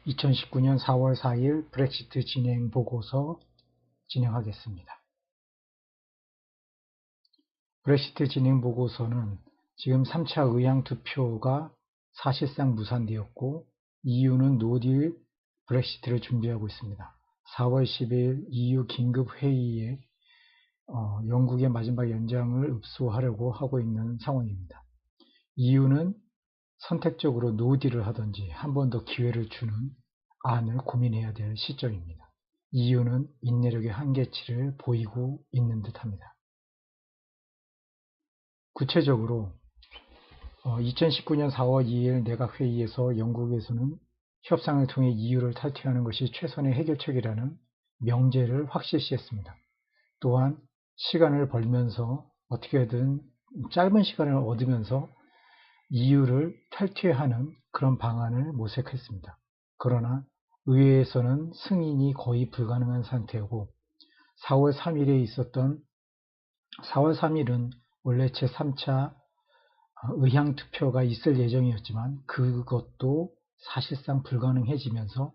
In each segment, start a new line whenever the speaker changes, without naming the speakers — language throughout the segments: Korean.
2019년 4월 4일 브렉시트 진행 보고서 진행하겠습니다. 브렉시트 진행 보고서는 지금 3차 의향 투표가 사실상 무산되었고 EU는 노딜 브렉시트를 준비하고 있습니다. 4월 10일 EU 긴급회의에 영국의 마지막 연장을 읍소하려고 하고 있는 상황입니다. EU는 선택적으로 노딜을 하든지 한 번 더 기회를 주는 안을 고민해야 될 시점입니다. EU는 인내력의 한계치를 보이고 있는 듯합니다. 구체적으로 2019년 4월 2일 내각회의에서 영국에서는 협상을 통해 EU를 탈퇴하는 것이 최선의 해결책이라는 명제를 확실시했습니다. 또한 시간을 벌면서 어떻게든 짧은 시간을 얻으면서 EU를 탈퇴하는 그런 방안을 모색했습니다. 그러나 의회에서는 승인이 거의 불가능한 상태고 4월 3일에 있었던 4월 3일은 원래 제3차 의향 투표가 있을 예정이었지만 그것도 사실상 불가능해지면서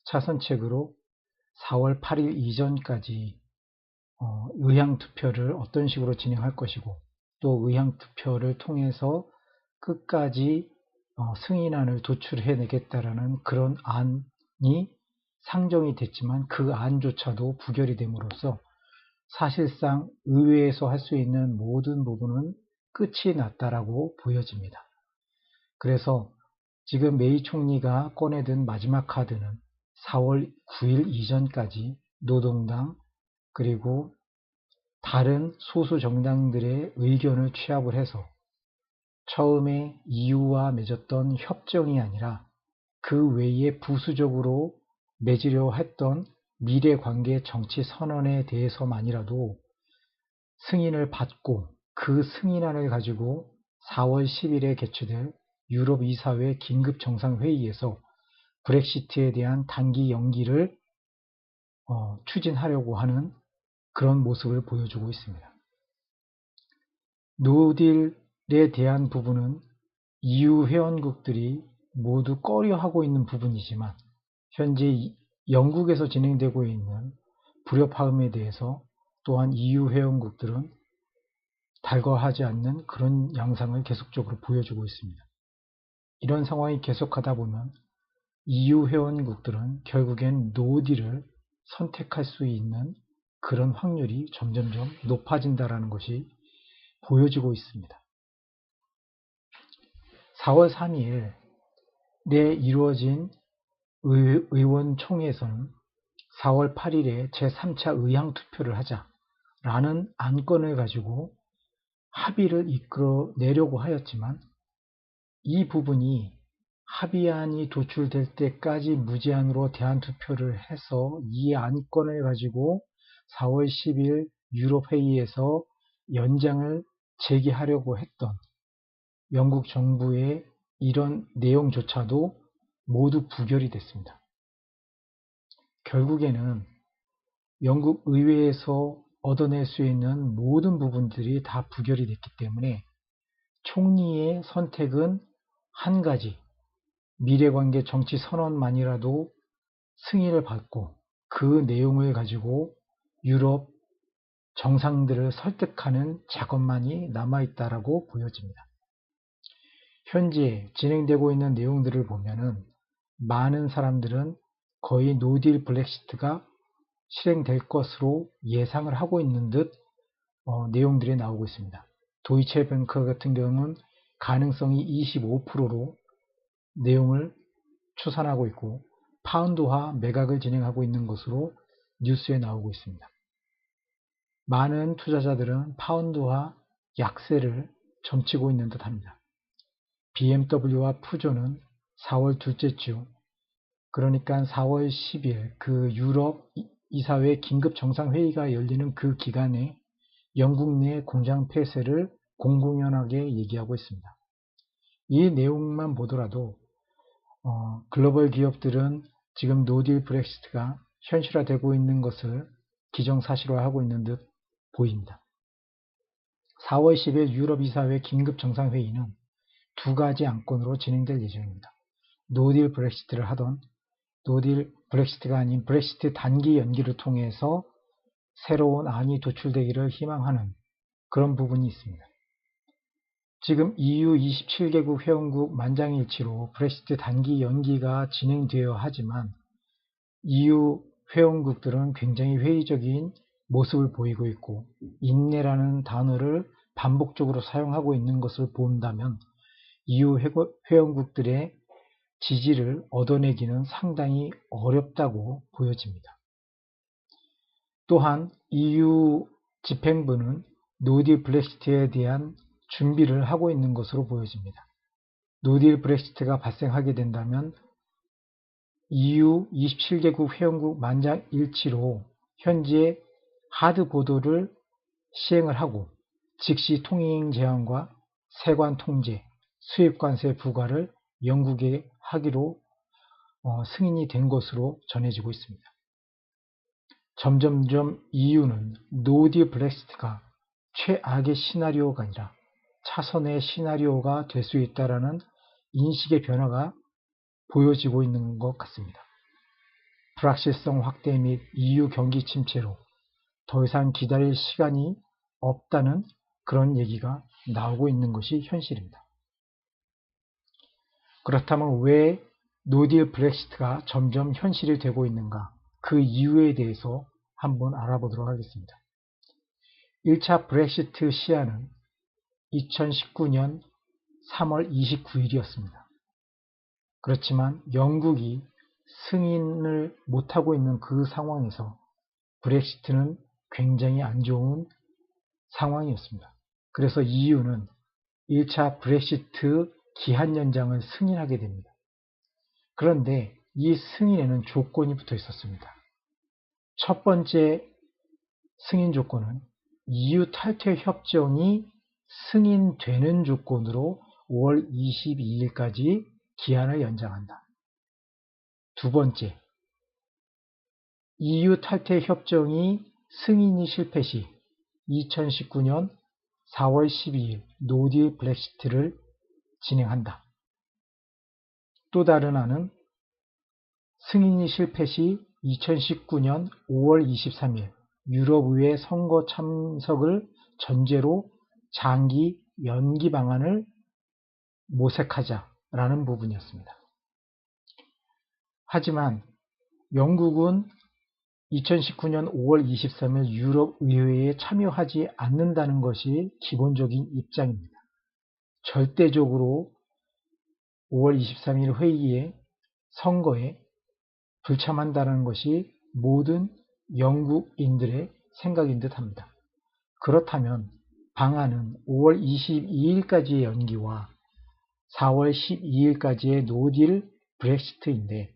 차선책으로 4월 8일 이전까지 의향 투표를 어떤 식으로 진행할 것이고 또 의향 투표를 통해서 끝까지 승인안을 도출해내겠다라는 그런 안이 상정이 됐지만 그 안조차도 부결이 됨으로써 사실상 의회에서 할 수 있는 모든 부분은 끝이 났다라고 보여집니다. 그래서 지금 메이 총리가 꺼내든 마지막 카드는 4월 9일 이전까지 노동당 그리고 다른 소수 정당들의 의견을 취합을 해서 처음에 EU와 맺었던 협정이 아니라 그 외에 부수적으로 맺으려 했던 미래관계 정치 선언에 대해서만이라도 승인을 받고 그 승인안을 가지고 4월 10일에 개최될 유럽 이사회 긴급정상회의에서 브렉시트에 대한 단기 연기를 추진하려고 하는 그런 모습을 보여주고 있습니다. 노딜에 대한 부분은 EU 회원국들이 모두 꺼려하고 있는 부분이지만 현재 영국에서 진행되고 있는 불협화음에 대해서 또한 EU 회원국들은 달궈하지 않는 그런 양상을 계속적으로 보여주고 있습니다. 이런 상황이 계속하다 보면 EU 회원국들은 결국엔 노딜을 선택할 수 있는 그런 확률이 점점점 높아진다는 것이 보여지고 있습니다. 4월 3일에 이루어진 의원총회에서는 4월 8일에 제3차 의향투표를 하자라는 안건을 가지고 합의를 이끌어내려고 하였지만 이 부분이 합의안이 도출될 때까지 무제한으로 대안투표를 해서 이 안건을 가지고 4월 10일 유럽회의에서 연장을 제기하려고 했던 영국 정부의 이런 내용조차도 모두 부결이 됐습니다. 결국에는 영국 의회에서 얻어낼 수 있는 모든 부분들이 다 부결이 됐기 때문에 총리의 선택은 한 가지, 미래관계 정치 선언만이라도 승인을 받고 그 내용을 가지고 유럽 정상들을 설득하는 작업만이 남아있다라고 보여집니다. 현재 진행되고 있는 내용들을 보면은 많은 사람들은 거의 노딜 브렉시트가 실행될 것으로 예상을 하고 있는 듯 내용들이 나오고 있습니다. 도이체뱅크 같은 경우는 가능성이 25%로 내용을 추산하고 있고 파운드화 매각을 진행하고 있는 것으로 뉴스에 나오고 있습니다. 많은 투자자들은 파운드화 약세를 점치고 있는 듯합니다. BMW와 푸조는 4월 둘째 주, 그러니까 4월 10일 그 유럽 이사회 긴급 정상회의가 열리는 그 기간에 영국 내 공장 폐쇄를 공공연하게 얘기하고 있습니다. 이 내용만 보더라도 글로벌 기업들은 지금 노딜 브렉시트가 현실화되고 있는 것을 기정사실화하고 있는 듯 보입니다. 4월 10일 유럽 이사회 긴급 정상회의는 두 가지 안건으로 진행될 예정입니다. 노딜 브렉시트를 하던 노딜 브렉시트가 아닌 브렉시트 단기 연기를 통해서 새로운 안이 도출되기를 희망하는 그런 부분이 있습니다. 지금 EU 27개국 회원국 만장일치로 브렉시트 단기 연기가 진행되어 하지만 EU 회원국들은 굉장히 회의적인 모습을 보이고 있고 인내라는 단어를 반복적으로 사용하고 있는 것을 본다면 EU 회원국들의 지지를 얻어내기는 상당히 어렵다고 보여집니다. 또한 EU 집행부는 노딜 브렉시트에 대한 준비를 하고 있는 것으로 보여집니다. 노딜 브렉시트가 발생하게 된다면 EU 27개국 회원국 만장일치로 현재 하드 보도를 시행을 하고 즉시 통행 제한과 세관 통제, 수입관세 부과를 영국에 하기로 승인이 된 것으로 전해지고 있습니다. 점점점 EU는 노딜 브렉시트가 최악의 시나리오가 아니라 차선의 시나리오가 될 수 있다는 인식의 변화가 보여지고 있는 것 같습니다. 불확실성 확대 및 EU 경기 침체로 더 이상 기다릴 시간이 없다는 그런 얘기가 나오고 있는 것이 현실입니다. 그렇다면 왜 노딜 브렉시트가 점점 현실이 되고 있는가? 그 이유에 대해서 한번 알아보도록 하겠습니다. 1차 브렉시트 시한은 2019년 3월 29일이었습니다. 그렇지만 영국이 승인을 못하고 있는 그 상황에서 브렉시트는 굉장히 안 좋은 상황이었습니다. 그래서 EU는 1차 브렉시트 기한 연장을 승인하게 됩니다. 그런데 이 승인에는 조건이 붙어 있었습니다. 첫 번째 승인 조건은 EU 탈퇴 협정이 승인되는 조건으로 5월 22일까지 기한을 연장한다. 두 번째, EU 탈퇴 협정이 승인이 실패 시 2019년 4월 12일 노딜 브렉시트를 진행한다. 또 다른 안은 승인이 실패 시 2019년 5월 23일 유럽의회 선거 참석을 전제로 장기 연기 방안을 모색하자라는 부분이었습니다. 하지만 영국은 2019년 5월 23일 유럽의회에 참여하지 않는다는 것이 기본적인 입장입니다. 절대적으로 5월 23일 회의에 선거에 불참한다는 것이 모든 영국인들의 생각인 듯 합니다. 그렇다면 방안은 5월 22일까지의 연기와 4월 12일까지의 노딜 브렉시트인데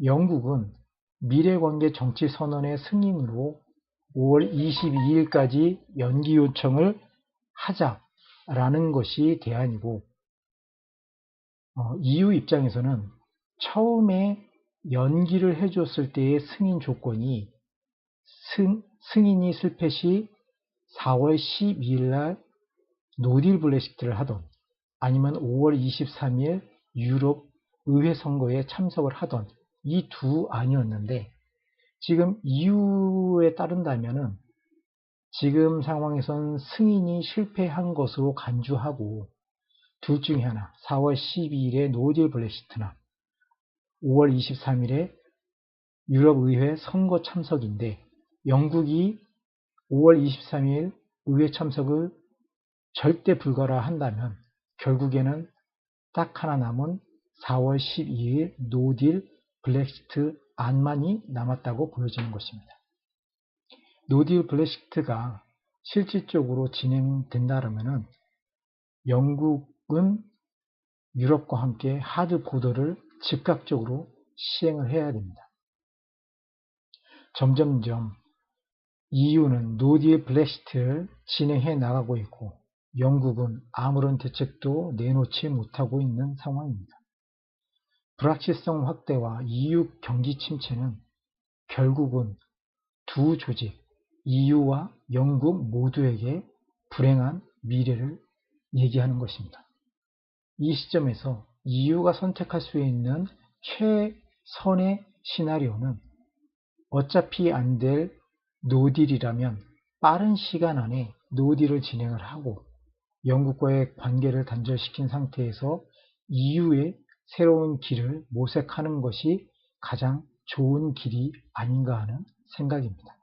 영국은 미래관계 정치선언의 승인으로 5월 22일까지 연기 요청을 하자라는 것이 대안이고 EU 입장에서는 처음에 연기를 해줬을 때의 승인 조건이 승인이 실패 시 4월 12일 날 노딜 브렉시트를 하던 아니면 5월 23일 유럽 의회 선거에 참석을 하던 이 두 안이었는데 지금 EU에 따른다면은 지금 상황에선 승인이 실패한 것으로 간주하고 둘 중에 하나 4월 12일에 노딜 브렉시트나 5월 23일에 유럽의회 선거 참석인데 영국이 5월 23일 의회 참석을 절대 불가라 한다면 결국에는 딱 하나 남은 4월 12일 노딜 브렉시트 안만이 남았다고 보여지는 것입니다. 노딜 브렉시트가 실질적으로 진행된다면 영국은 유럽과 함께 하드 보더를 즉각적으로 시행을 해야 됩니다. 점점점 EU는 노딜 브렉시트를 진행해 나가고 있고 영국은 아무런 대책도 내놓지 못하고 있는 상황입니다. 불확실성 확대와 EU 경기 침체는 결국은 두 조직, EU와 영국 모두에게 불행한 미래를 얘기하는 것입니다. 이 시점에서 EU가 선택할 수 있는 선의 시나리오는 어차피 안 될 노딜이라면 빠른 시간 안에 노딜을 진행을 하고 영국과의 관계를 단절시킨 상태에서 이후에 새로운 길을 모색하는 것이 가장 좋은 길이 아닌가 하는 생각입니다.